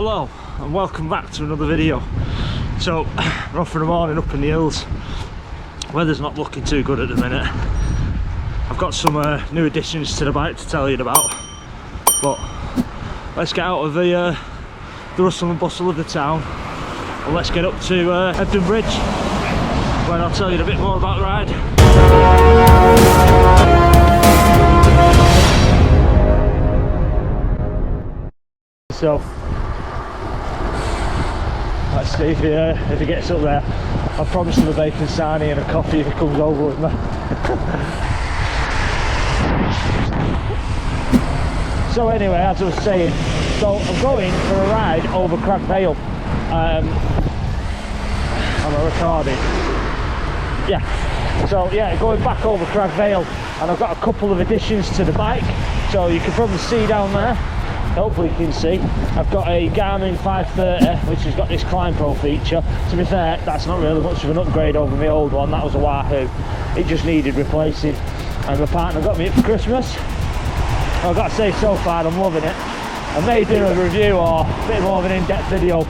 Hello and welcome back to another video. So we're off for the morning up in the hills. Weather's not looking too good at the minute. I've got some new additions to the bike to tell you about, but let's get out of the rustle and bustle of the town and let's get up to Hebden Bridge, where I'll tell you a bit more about the ride. So let's see if he gets up there. I promised him a bacon sarnie and a coffee if he comes over with me. So anyway, as I was saying, so I'm going for a ride over Cragg Vale. Am I recording? Yeah. So yeah, going back over Cragg Vale, and I've got a couple of additions to the bike. So you can probably see down there. Hopefully you can see, I've got a Garmin 530 which has got this Climb Pro feature. To be fair, that's not really much of an upgrade over my old one. That was a Wahoo. It just needed replacing, and my partner got me it for Christmas. I've got to say, so far I'm loving it. I may do a review or a bit more of an in-depth video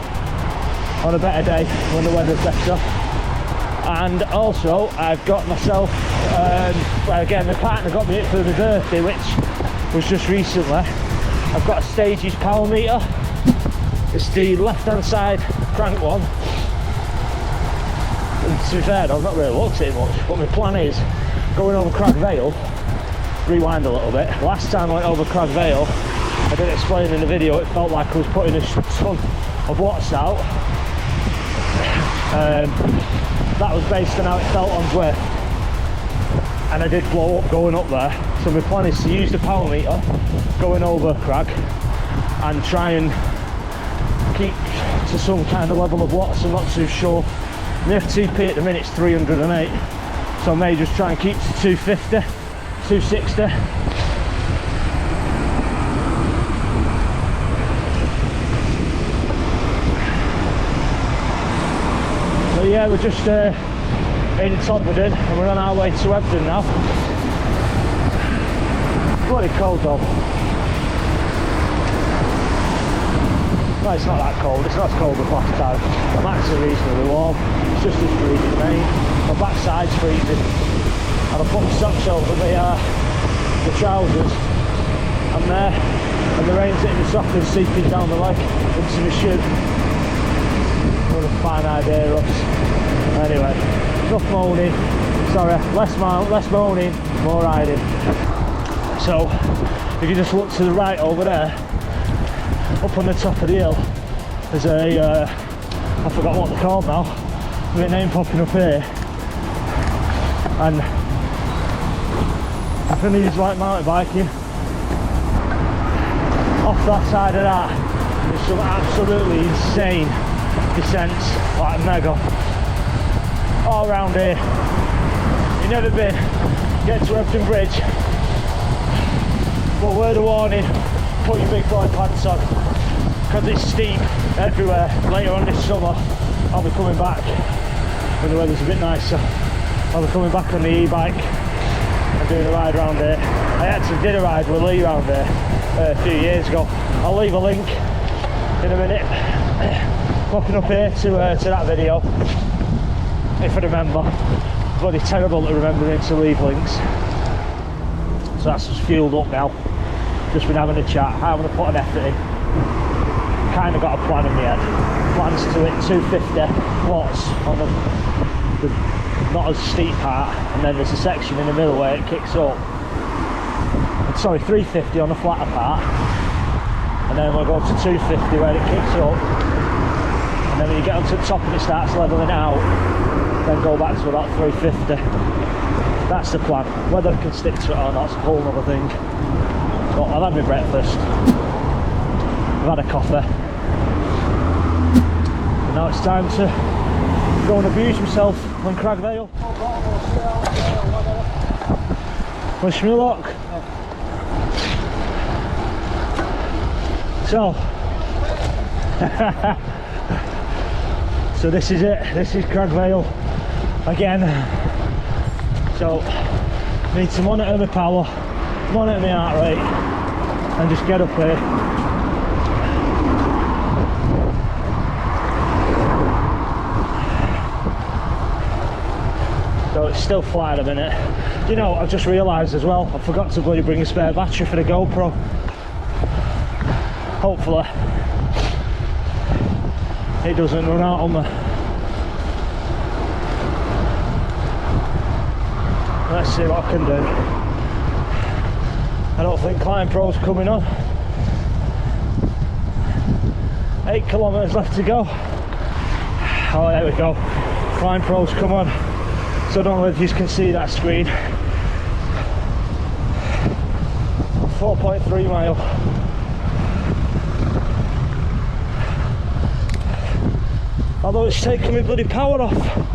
on a better day when the weather's better. And also I've got myself, well, again, my partner got me it for my birthday, which was just recently. I've got a Stages power meter. It's the left hand side crank one, and to be fair, I've not really looked at it much, but my plan is going over Cragg Vale. Rewind a little bit. Last time I went over Cragg Vale, I did explain in the video, it felt like I was putting a ton of watts out. That was based on how it felt on Zwift, and I did blow up going up there. So my plan is to use the power meter going over Cragg and try and keep to some kind of level of watts. I'm not too sure. My FTP at the minute is 308, so I may just try and keep to 250, 260. So yeah, we're just in Todmorden and we're on our way to Hebden now. Bloody cold though. No, it's not that cold. It's not as cold as last time. I'm actually reasonably warm. It's just as freezing rain. My backside's freezing, and I put my socks over the trousers, and the rain's hitting the sock and seeping down the leg into my shoe. What a fine idea, Russ. Anyway, enough moaning. Sorry, less moaning, more riding. So, if you just look to the right over there, up on the top of the hill, there's a, I forgot what they're called now, there's a name popping up here, and if any of you like mountain biking, off that side of that, there's some absolutely insane descents, like mega, all around here. You've never been, get to Hebden Bridge. But word of warning, put your big boy pants on, because it's steep everywhere. Later on this summer, I'll be coming back when the weather's a bit nicer. I'll be coming back on the e-bike and doing a ride around here. I actually did a ride with Lee around here a few years ago. I'll leave a link in a minute, popping up here to that video, if I remember. It's bloody terrible at remembering to leave links. So that's just fueled up now. Just been having a chat. I'm going to put an effort in. Kind of got a plan in my head. Plans to hit 250 watts on the not as steep part, and then there's a section in the middle where it kicks up. Sorry, 350 on the flatter part, and then we'll go to 250 where it kicks up, and then when you get up to the top and it starts levelling out, then go back to about 350. That's the plan. Whether I can stick to it or not is a whole other thing. But I've had my breakfast, I've had a coffee, and now it's time to go and abuse myself on Cragg Vale. Wish me luck. So this is it. This is Cragg Vale again. So need to monitor my power, monitor my heart rate, and just get up here still fly at a minute. You know, I've just realised as well, I forgot to bloody bring a spare battery for the GoPro. Hopefully it doesn't run out on me. Let's see what I can do. I don't think Climb Pro's coming on. 8 kilometres left to go. Oh, there we go. Climb Pro's come on. So I don't know if you can see that screen. 4.3 mile. Although it's taking me bloody power off.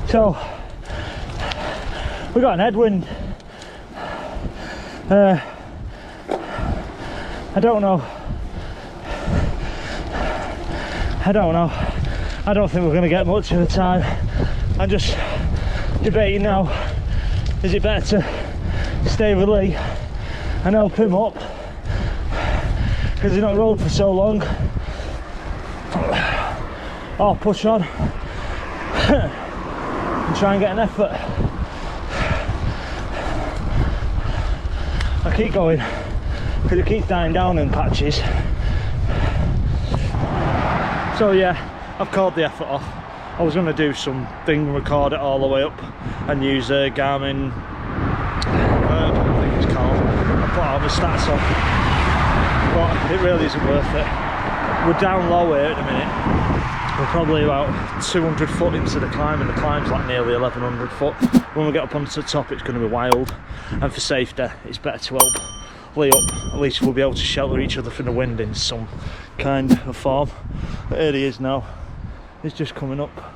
So we got an headwind. I don't know. I don't think we're going to get much of the time. I'm just debating now, is it better to stay with Lee and help him up because he's not rolled for so long, or push on and try and get an effort. I keep going because it keeps dying down in patches. So yeah, I've called the effort off. I was going to do something, record it all the way up and use a Garmin, I think it's called, I put all my stats on, but it really isn't worth it. We're down low here at the minute. We're probably about 200 foot into the climb, and the climb's like nearly 1100 foot. When we get up onto the top, it's going to be wild, and for safety it's better to help Lee up. At least we'll be able to shelter each other from the wind in some kind of form. But here he is now, he's just coming up,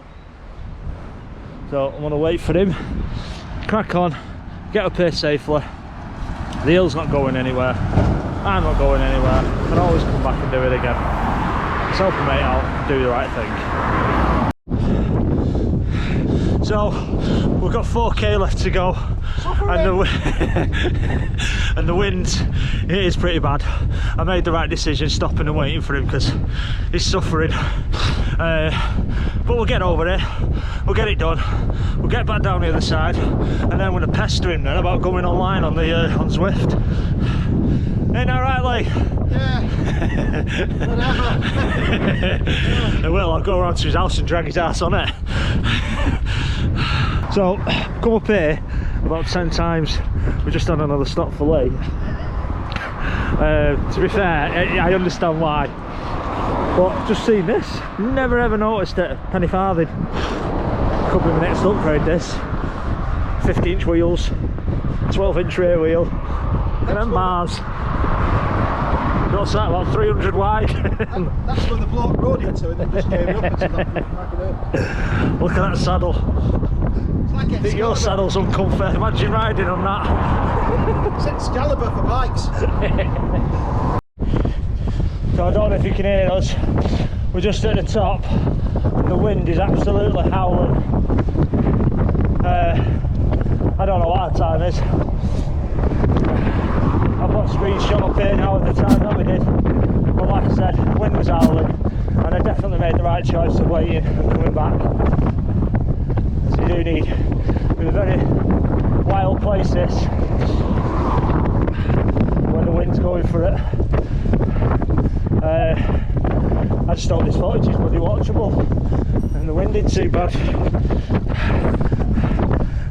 so I'm going to wait for him, crack on, get up here safely. The hill's not going anywhere, I'm not going anywhere, I can always come back and do it again. Let's help a mate out and do the right thing. So we've got 4k left to go, and the wind, it is pretty bad. I made the right decision stopping and waiting for him because he's suffering, but we'll get over it, we'll get it done, we'll get back down the other side, and then I'm going to pester him then about going online on the on Zwift. Ain't that right, Lee? Yeah, whatever. Well, I'll go around to his house and drag his ass on it. So, come up here about 10 times. We're just on another stop for Lee. To be fair, I understand why. But just seen this, never ever noticed it. Penny farthing. Could be my next upgrade, this. 50-inch wheels, 12-inch rear wheel, and then bars. What's that, about 300 wide? That's when the bloke rode into it and just came up and stopped. Look at that saddle. It's like I think your saddle's uncomfy. Imagine riding on that. It's Excalibur for bikes. So I don't know if you can hear us. We're just at the top. The wind is absolutely howling. I don't know what our time is. I've got a screenshot up here now of the time that we did, but like I said, the wind was howling and I definitely made the right choice of waiting and coming back. So you do need, it's a very wild place this, when the wind's going for it. I just hope this footage is bloody watchable and the wind ain't too bad.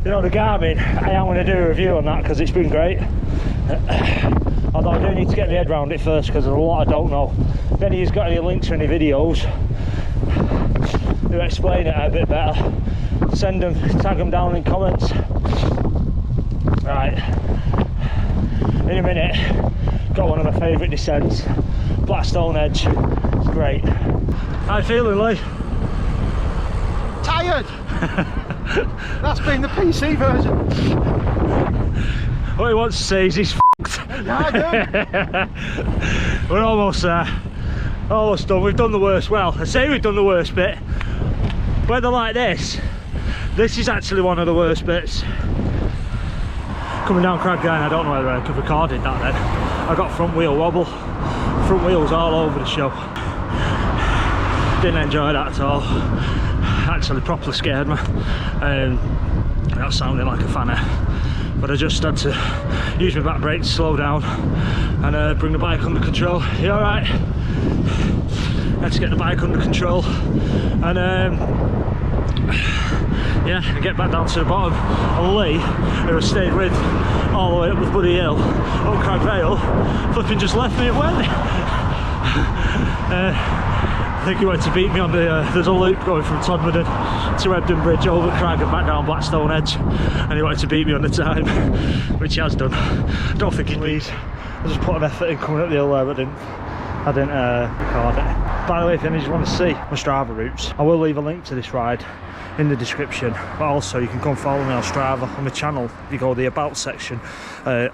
You know, the Garmin, I am going to do a review on that because it's been great. Although I do need to get my head around it first because there's a lot I don't know. If any of you's got any links or any videos who explain it a bit better, send them, tag them down in comments. Right, in a minute, got one of my favourite descents, Blackstone Edge. It's great. How you feeling, Lee? Tired! That's been the PC version. What he wants to say is he's f***ed. Yeah, I do. We're almost there. Almost done. We've done the worst. Well, I say we've done the worst bit. Weather like this is actually one of the worst bits. Coming down cragg again, I don't know whether I could have recorded that then. I got front wheel wobble. Front wheels all over the show. Didn't enjoy that at all. Actually properly scared me. That sounded like a fanner. But I just had to use my back brake to slow down and bring the bike under control. You alright? Had to get the bike under control and yeah, and get back down to the bottom. And Lee, who I stayed with all the way up the bloody hill, up Cragg Vale, flipping just left me and went. I think he went to beat me on the, there's a loop going from Todmorden to Ebden Bridge over Cragg and back down Blackstone Edge, and he wanted to beat me on the time, which he has done. I don't think he leaves. I just put an effort in coming up the hill there, but I didn't record it. By the way, if any of you want to see my Strava routes, I will leave a link to this ride in the description, but also you can come follow me on Strava on my channel. If you go to the about section,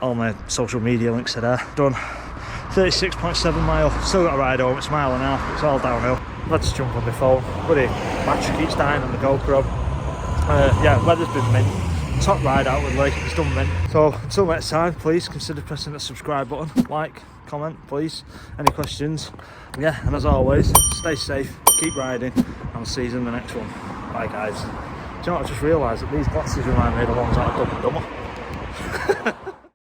all my social media links are there. Done 36.7 mile, still got a ride home. It's a mile and a half, it's all downhill. I've had to jump on my phone, buddy, battery keeps dying on the GoPro. Yeah, weather's been mint. Top ride out with Lee, it's done mint. So until next time, please consider pressing that subscribe button, like, comment please, any questions. Yeah, and as always, stay safe, keep riding, and I'll see you in the next one. Bye guys. Do you know what, I just realised that these glasses remind me of the ones that I've done with Dummer.